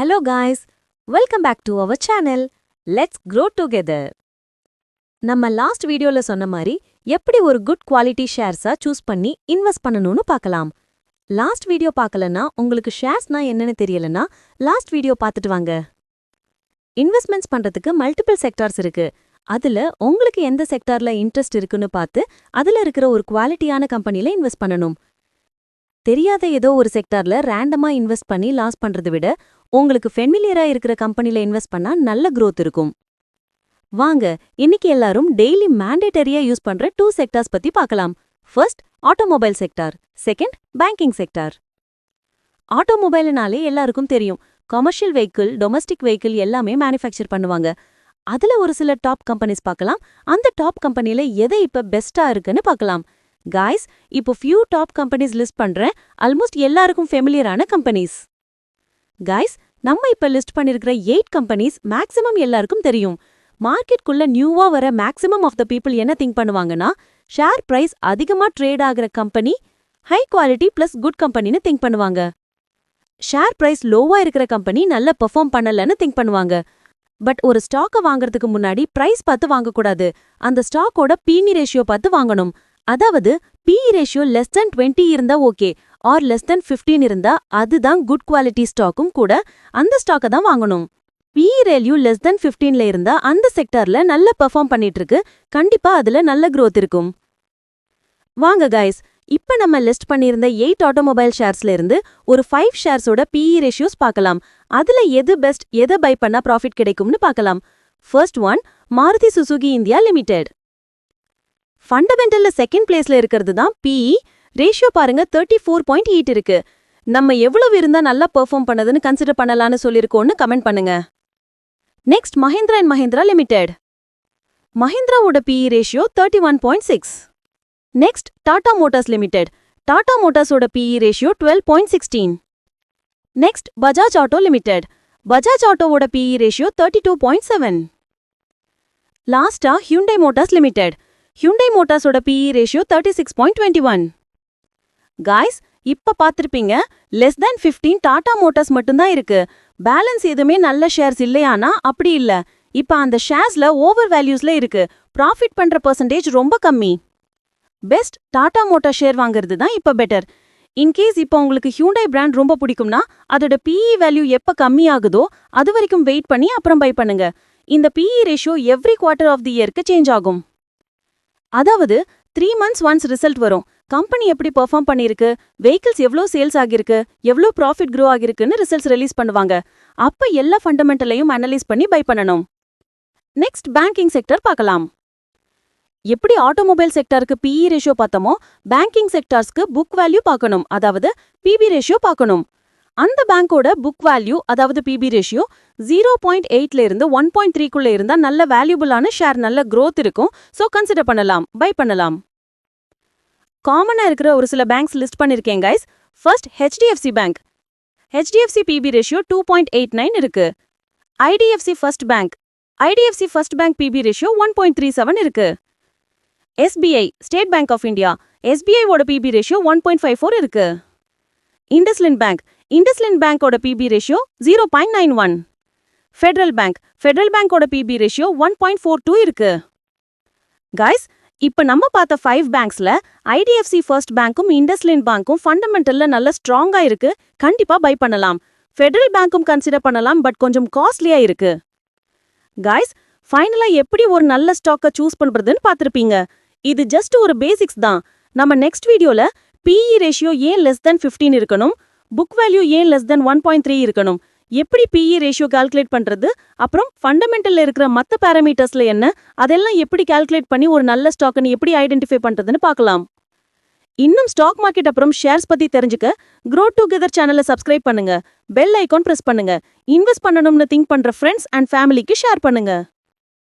Hello guys, welcome back to our channel. Let's grow together. நம்ம last வீடியோல சொன்ன மாதிரி எப்படி ஒரு குட் குவாலிட்டி ஷேர்ஸா சூஸ் பண்ணி இன்வெஸ்ட் பண்ணணும்னு பார்க்கலாம். லாஸ்ட் வீடியோ பார்க்கலனா உங்களுக்கு ஷேர்ஸ்னா என்னன்னு தெரியலனா லாஸ்ட் வீடியோ பார்த்துட்டு வாங்க. இன்வெஸ்ட்மெண்ட்ஸ் பண்றதுக்கு மல்டிபிள் செக்டார்ஸ் இருக்கு. அதுல உங்களுக்கு எந்த செக்டார்ல இன்ட்ரெஸ்ட் இருக்குன்னு பார்த்து அதுல இருக்கிற ஒரு குவாலிட்டியான கம்பெனில இன்வெஸ்ட் பண்ணணும். தெரியாத ஏதோ ஒரு செக்டார்ல ரேண்டமா இன்வெஸ்ட் பண்ணி லாஸ் பண்றதை விட உங்களுக்கு ஃபெமிலியரா இருக்கிற கம்பெனில இன்வெஸ்ட் பண்ணா நல்ல growth இருக்கும். வாங்க இன்னைக்கு எல்லாரும் டெய்லி மேண்டேட்டரியா யூஸ் பண்ற 2 செக்டார்ஸ் பத்தி பார்க்கலாம். First automobile sector, second banking sector. ஆட்டோமொபைல்னாலே எல்லாருக்கும் தெரியும். கமர்ஷியல் வெஹிக்கிள், டொமஸ்டிக் வெஹிக்கிள் எல்லாமே மேனுஃபேக்சர் பண்ணுவாங்க. அதுல ஒரு சில டாப் கம்பெனிஸ் பார்க்கலாம். அந்த டாப் கம்பெனில எதை இப்ப பெஸ்டா இருக்குன்னு பார்க்கலாம். காய்ஸ், இப்போ ஃபியூ டாப் கம்பெனிஸ் லிஸ்ட் பண்றேன். ஆல்மோஸ்ட் எல்லாருக்கும் ஃபெமிலியரான கம்பெனிஸ். காய்ஸ், நம்ம இப்ப லிஸ்ட் பண்ணிருக்கிற 8 கம்பெனிஸ் மேக்ஸிமம் எல்லாருக்கும் தெரியும். மார்க்கெட்குள்ள நியூவா வர மேக்ஸிமம் ஆஃப் த பீப்புள் என்ன திங்க் பண்ணுவாங்கன்னா, ஷேர் பிரைஸ் அதிகமா ட்ரேட் ஆகிற company high quality plus good கம்பெனின்னு திங்க் பண்ணுவாங்க. ஷேர் பிரைஸ் லோவா இருக்கிற கம்பெனி நல்ல பெர்ஃபார்ம் பண்ணலன்னு திங்க் பண்ணுவாங்க. பட் ஒரு ஸ்டாக்கை வாங்குறதுக்கு முன்னாடி பிரைஸ் பார்த்து வாங்கக்கூடாது. அந்த ஸ்டாக்கோட PE ரேஷியோ பார்த்து வாங்கணும். அதாவது PE ரேஷியோ லெஸ் தென் 20 இருந்தா ஓகே, ஆர் லெஸ் தென் 15 இருந்தா அதுதான் குட் குவாலிட்டி ஸ்டாக்கும் கூட. அந்த ஸ்டாக்கை தான் வாங்கணும். PE ரேல்யூ லெஸ் தென் 15ல இருந்தா அந்த செக்டார்ல நல்ல பெர்ஃபார்ம் பண்ணிட்டு இருக்கு. கண்டிப்பா அதுல நல்ல growth இருக்கும். வாங்க கைஸ், இப்ப நம்ம லிஸ்ட் பண்ணியிருந்த 8 ஆட்டோமொபைல் ஷேர்ஸ்ல இருந்து ஒரு 5 ஷேர்ஸோட PE ரேஷியோஸ் பார்க்கலாம். அதுல எது பெஸ்ட், எதை பை பண்ணா ப்ராஃபிட் கிடைக்கும்னு பார்க்கலாம். First one, Maruti Suzuki India limited. ஃபண்டமெண்டல்ல செகண்ட் பிளேஸ்ல இருக்கிறது தான் PE ரேஷியோ. பாருங்க 34.8 இருக்கு. நம்ம எவ்வளவு இருந்தா நல்லா பெர்ஃபார்ம் பண்ணதுன்னு கன்சிடர் பண்ணலான்னு சொல்லிருக்கோம்னு கமெண்ட் பண்ணுங்க. Next, Mahindra and Mahindra limited. மஹிந்திராவோட PE ratio 31.6. Next, Tata Motors limited. டாடா மோட்டார்ஸோட PE ratio 12.16. Next, Bajaj auto limited. பஜாஜ் ஆட்டோவோட PE ரேஷியோ 32.7. லாஸ்டா ஹியூண்டை மோட்டார்ஸ் லிமிடெட். ஹியூண்டை மோட்டார்ஸோட PE ரேஷியோ 36.21. காய்ஸ், இப்ப பார்த்திருப்பீங்க, லெஸ் தென் 15 டாடா மோட்டார்ஸ் மட்டும்தான் இருக்கு. பேலன்ஸ் எதுவுமே நல்ல ஷேர்ஸ் இல்லையானா அப்படி இல்ல. இப்ப அந்த ஷேர்ஸ்ல ஓவர் வேல்யூஸ்ல இருக்கு. ப்ராஃபிட் பண்ற பெர்சன்டேஜ் ரொம்ப கம்மி. பெஸ்ட் டாடா மோட்டார் ஷேர் வாங்குறது தான் இப்ப பெட்டர். இன்கேஸ் இப்ப உங்களுக்கு ஹியூண்டை பிராண்ட் ரொம்ப பிடிக்கும்னா அதோட PE வேல்யூ எப்ப கம்மி ஆகுதோ அது வரைக்கும் வெயிட் பண்ணி அப்புறம் பை பண்ணுங்க. இந்த PE ratio every quarter of the இயர்க்கு சேஞ்ச் ஆகும். அதாவது 3 months ஒன்ஸ் ரிசல்ட் வரும். கம்பெனி எப்படி பெர்ஃபார்ம் பண்ணிருக்கு, வெஹிக்கிள்ஸ் எவ்வளோ சேல்ஸ் ஆகிருக்கு, எவ்வளோ ப்ராஃபிட் க்ரோ ஆகிருக்குன்னு ரிசல்ட்ஸ் ரிலீஸ் பண்ணுவாங்க. அப்ப எல்லா ஃபண்டமெண்டலையும் அனலைஸ் பண்ணி பை பண்ணணும். நெக்ஸ்ட், பேங்கிங் செக்டர் பார்க்கலாம். எப்படி ஆட்டோமொபைல் செக்டாருக்கு PE ரேஷியோ பார்த்தோமோ, பேங்கிங் செக்டார்ஸ்க்கு புக் வேல்யூ பார்க்கணும், அதாவது PB ரேஷியோ பார்க்கணும். அந்த பேங்கோட புக் வேல்யூ அதாவது PB ரேஷியோ 0.8ல இருந்து 1.3க்குள்ள இருந்தா நல்ல வேல்யூபிளான ஷேர், நல்ல growth இருக்கும். ஸோ கன்சிடர் பண்ணலாம், பை பண்ணலாம். காமனா இருக்கிற ஒரு சில பேங்க்ஸ் லிஸ்ட் பண்ணிருக்கேன் guys. First, HDFC bank. HDFC PB ratio 2.89 இருக்கு. IDFC first bank. IDFC first bank PB ratio 1.37 இருக்கு. SBI state bank of India. SBI ஓட PB ரேஷியோ 1.54 இருக்கு. IndusInd bank. இண்டஸ்லிண்ட் பேங்கோட PB ratio 0.91. Federal bank. Federal பேங்கோட PB ratio 1.42 இருக்கு. Guys, இப்ப நம்ம பார்த்த 5 பேங்க்ஸ்ல IDFC ஃபர்ஸ்ட் பேங்க்கும் இண்டஸ்லிண்ட் பேங்க்கும் ஃபண்டமெண்டல்ல நல்ல ஸ்ட்ராங்கா இருக்கு. கண்டிப்பா பை பண்ணலாம். ஃபெடரல் பேங்க்கும் கன்சிடர் பண்ணலாம், பட் கொஞ்சம் காஸ்ட்லியா இருக்கு. காய்ஸ், ஃபைனலா எப்படி ஒரு நல்ல ஸ்டாக்கை சூஸ் பண்றதுன்னு பார்த்திருப்பீங்க. இது ஜஸ்ட் ஒரு பேசிக்ஸ் தான். நம்ம நெக்ஸ்ட் வீடியோல PE ரேஷியோ ஏன் லெஸ் தென் 15 இருக்கணும், புக் வேல்யூ ஏன் லெஸ் தென் 1.3 இருக்கணும், எப்படி PE ரேஷியோ கால்குலேட் பண்றது, அப்புறம் ஃபண்டமெண்டல்ல இருக்கிற மற்ற பாராமீட்டர்ஸ்ல என்ன, அதெல்லாம் எப்படி கால்குலேட் பண்ணி ஒரு நல்ல ஸ்டாக்னு எப்படி ஐடென்டிஃபை பண்றதுன்னு பார்க்கலாம். இன்னும் ஸ்டாக் மார்க்கெட் அப்புறம் ஷேர்ஸ் பத்தி தெரிஞ்சுக்க Grow Together சேனலை சப்ஸ்கிரைப் பண்ணுங்க, பெல் ஐகான் பிரஸ் பண்ணுங்க. இன்வெஸ்ட் பண்ணணும்னு திங்க் பண்ற ஃப்ரெண்ட்ஸ் அண்ட் ஃபேமிலிக்கு ஷேர் பண்ணுங்க.